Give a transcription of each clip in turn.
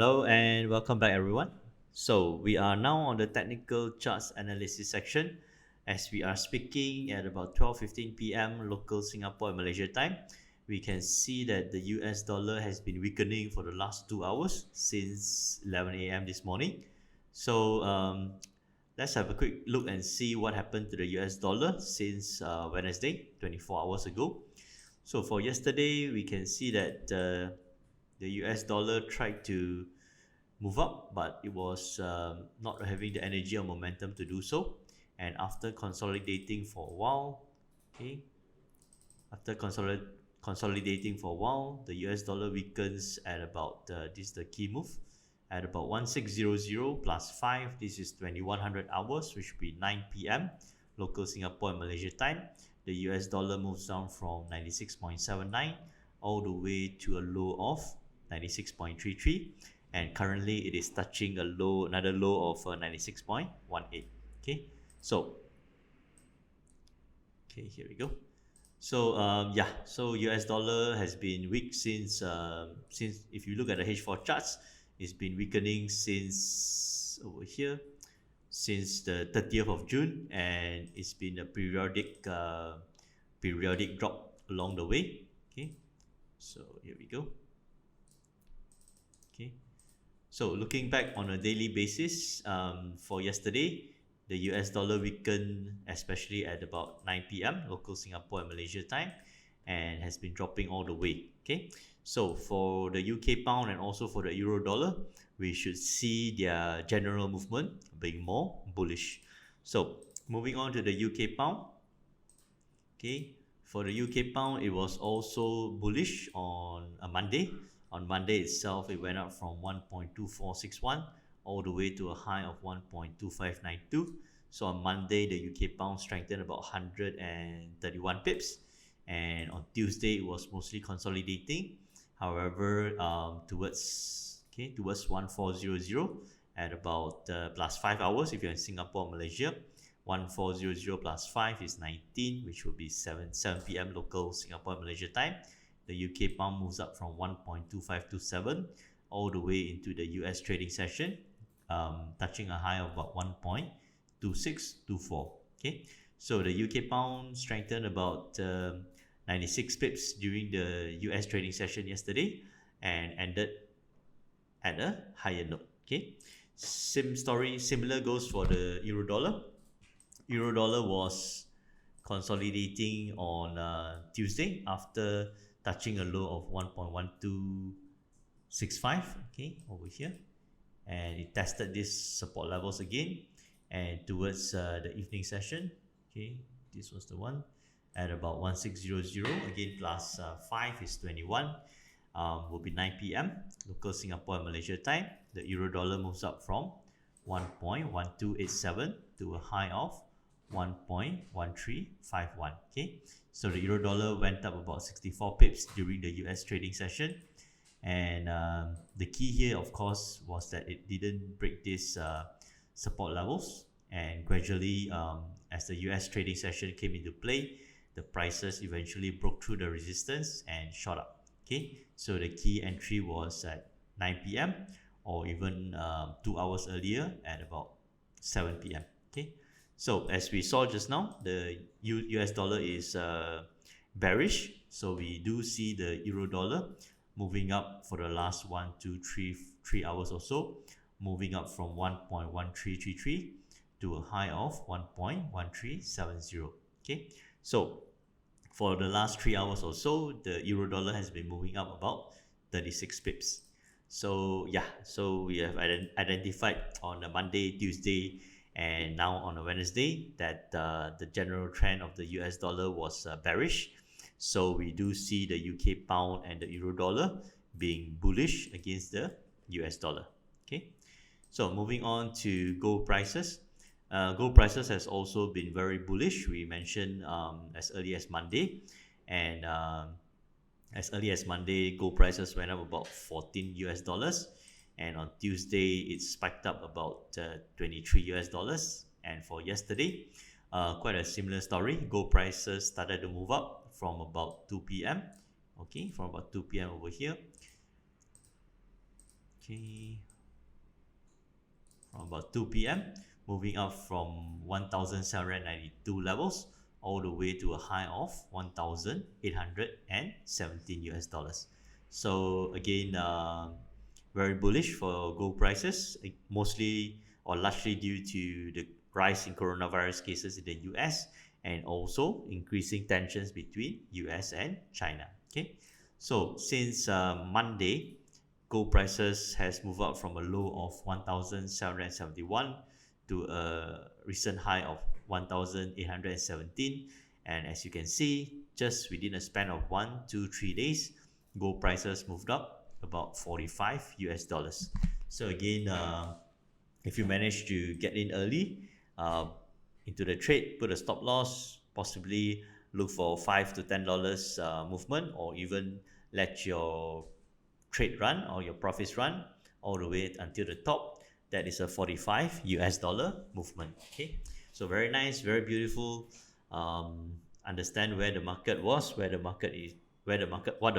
Hello and welcome back, everyone. So, we are now on the technical charts analysis section as we are speaking at about 12:15 p.m. local Singapore and Malaysia time. We can see that the US dollar has been weakening for the last 2 hours since 11 a.m. this morning. So, let's have a quick look and see what happened to the US dollar since Wednesday, 24 hours ago. So, for yesterday, we can see that the US dollar tried to move up, but it was not having the energy or momentum to do so. And after consolidating for a while, okay, after consolidating for a while, the US dollar weakens at about this is the key move at about 1600 plus 5. This is 2100 hours, which will be 9 p.m. local Singapore and Malaysia time. The US dollar moves down from 96.79 all the way to a low of 96.33, and currently it is touching another low of 96.18. Okay, so here we go. So so US dollar has been weak since if you look at the H4 charts, it's been weakening since over here since the 30th of June, and it's been a periodic drop along the way. Okay, so here we go. Okay, so looking back on a daily basis, for yesterday, the US dollar weakened, especially at about 9 p.m. local Singapore and Malaysia time, and has been dropping all the way. Okay, so for the UK pound and also for the euro dollar, we should see their general movement being more bullish. So moving on to the UK pound. Okay, for the UK pound, it was also bullish on a Monday. On Monday itself, it went up from 1.2461 all the way to a high of 1.2592. So on Monday, the UK pound strengthened about 131 pips. And on Tuesday, it was mostly consolidating. However, towards 1400 at about plus 5 hours, if you're in Singapore or Malaysia, 1400 plus 5 is 19, which will be 7 p.m. local Singapore and Malaysia time. The UK pound moves up from 1.2527 all the way into the US trading session, touching a high of about 1.2624. Okay, so the UK pound strengthened about 96 pips during the US trading session yesterday and ended at a higher note. Okay, similar goes for the euro dollar. Euro dollar was consolidating on Tuesday after touching a low of 1.1265, okay, over here, and it tested these support levels again, and towards the evening session, okay, this was the one at about 1600 again, plus 5 is 21, will be 9 p.m. local Singapore and Malaysia time. The euro dollar moves up from 1.1287 to a high of 1.1351. Okay, so the euro dollar went up about 64 pips during the US trading session, and the key here, of course, was that it didn't break these support levels, and gradually, as the US trading session came into play, the prices eventually broke through the resistance and shot up. Okay, so the key entry was at 9 p.m. or even 2 hours earlier at about 7 p.m. Okay, so as we saw just now, the US dollar is bearish. So we do see the euro dollar moving up for the last 3 hours or so, moving up from 1.1333 to a high of 1.1370. Okay, so for the last 3 hours or so, the euro dollar has been moving up about 36 pips. So so we have identified on a Monday, Tuesday, and now on a Wednesday that the general trend of the US dollar was bearish. So we do see the UK pound and the euro dollar being bullish against the US dollar. Okay, so moving on to gold prices. Gold prices has also been very bullish. We mentioned as early as Monday, and as early as Monday, gold prices went up about $14, and on Tuesday it spiked up about $23. And for yesterday, quite a similar story. Gold prices started to move up from about 2 p.m. Okay, from about 2 p.m. over here, Okay, from about 2 p.m., moving up from 1,792 levels all the way to a high of 1,817 US dollars. So again, very bullish for gold prices, mostly or largely due to the rise in coronavirus cases in the US and also increasing tensions between US and China. Okay, so since Monday, gold prices has moved up from a low of 1,771 to a recent high of 1,817. And as you can see, just within a span of 1, 2, 3 days, gold prices moved up about 45 US dollars. So again, if you manage to get in early into the trade, put a stop loss, possibly look for $5 to $10 movement, or even let your trade run or your profits run all the way until the top. That is a 45 US dollar movement. Okay, so very nice, very beautiful. Understand where the market was, where the market is, what the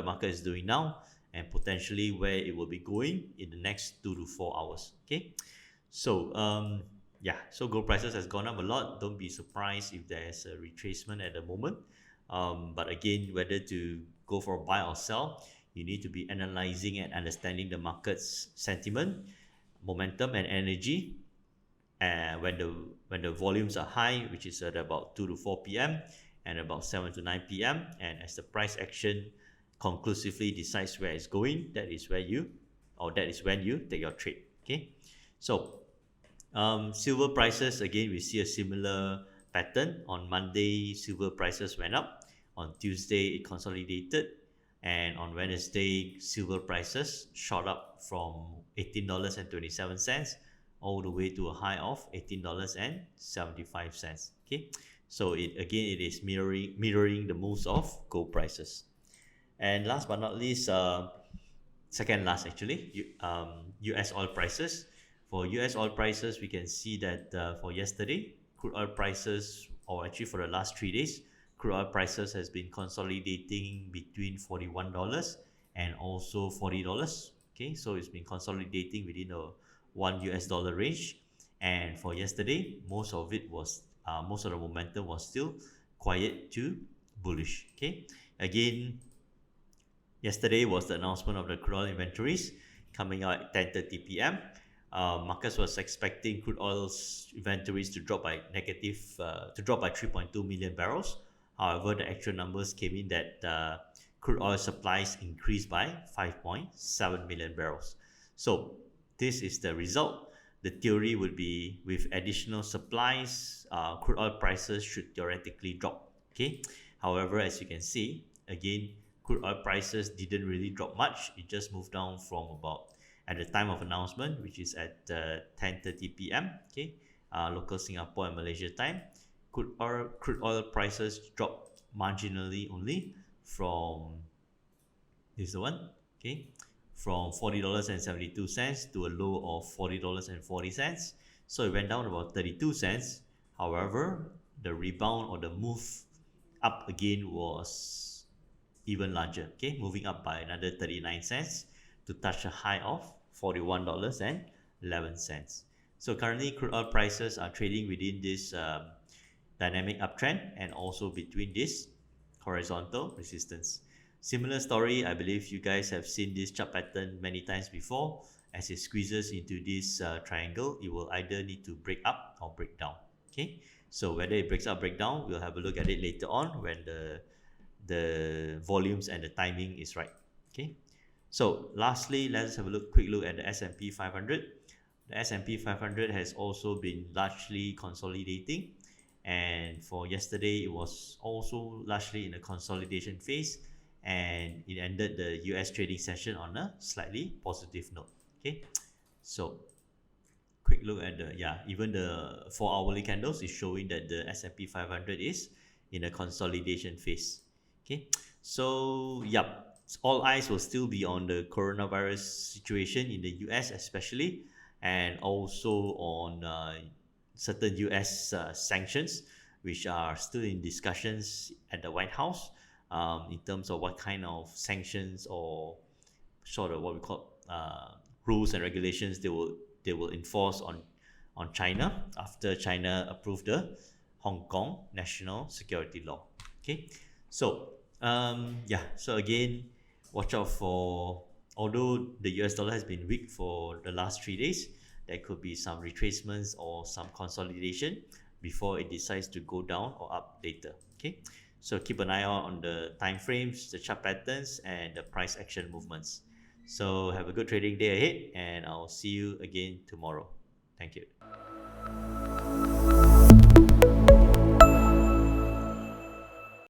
market is doing now, and potentially where it will be going in the next 2 to 4 hours. Okay, so yeah, so gold prices has gone up a lot. Don't be surprised if there's a retracement at the moment. But again, whether to go for a buy or sell, you need to be analyzing and understanding the market's sentiment, momentum, and energy. And when the volumes are high, which is at about 2 to 4 p.m. and about 7 to 9 p.m., and as the price action conclusively decides where it's going, that is when you take your trade. Okay, so silver prices, again, we see a similar pattern. On Monday, silver prices went up. On Tuesday, it consolidated. And on Wednesday, silver prices shot up from $18.27 all the way to a high of $18.75. Okay, so it is mirroring the moves of gold prices. And last but not least, second last actually, US oil prices. For US oil prices, we can see that for yesterday, crude oil prices, or actually for the last 3 days, crude oil prices has been consolidating between $41 and also $40. Okay, so it's been consolidating within a $1 range. And for yesterday, most of the momentum was still quiet to bullish. Okay, again, yesterday was the announcement of the crude oil inventories coming out at 10:30 p.m. Markets was expecting crude oil's inventories to drop by 3.2 million barrels. However, the actual numbers came in that crude oil supplies increased by 5.7 million barrels. So this is the result. The theory would be with additional supplies, crude oil prices should theoretically drop. Okay. However, as you can see, again, crude oil prices didn't really drop much. It just moved down from about, at the time of announcement, which is at 10:30 p.m. Okay, local Singapore and Malaysia time, crude oil prices dropped marginally only from, this is the one, okay, from $40.72 to a low of $40.40. So it went down about 32 cents. However, the rebound or the move up again was even larger. Okay, moving up by another 39 cents to touch a high of $41.11. So currently, crude oil prices are trading within this dynamic uptrend and also between this horizontal resistance. Similar story, I believe you guys have seen this chart pattern many times before. As it squeezes into this triangle, it will either need to break up or break down. Okay, so whether it breaks up, break down, we'll have a look at it later on when the volumes and the timing is right. Okay, so lastly, let's have a quick look at the S&P 500. The S&P 500 has also been largely consolidating, and for yesterday, it was also largely in a consolidation phase, and it ended the US trading session on a slightly positive note. Okay, so quick look at even the 4 hourly candles is showing that the S&P 500 is in a consolidation phase. Okay, so all eyes will still be on the coronavirus situation in the US especially, and also on certain US sanctions, which are still in discussions at the White House, in terms of what kind of sanctions or sort of what we call rules and regulations they will enforce on China after China approved the Hong Kong National Security Law. Okay, so yeah, so again, watch out for, although the US dollar has been weak for the last 3 days, there could be some retracements or some consolidation before it decides to go down or up later. Okay, so keep an eye out on the time frames, the chart patterns, and the price action movements. So have a good trading day ahead, and I'll see you again tomorrow. Thank you.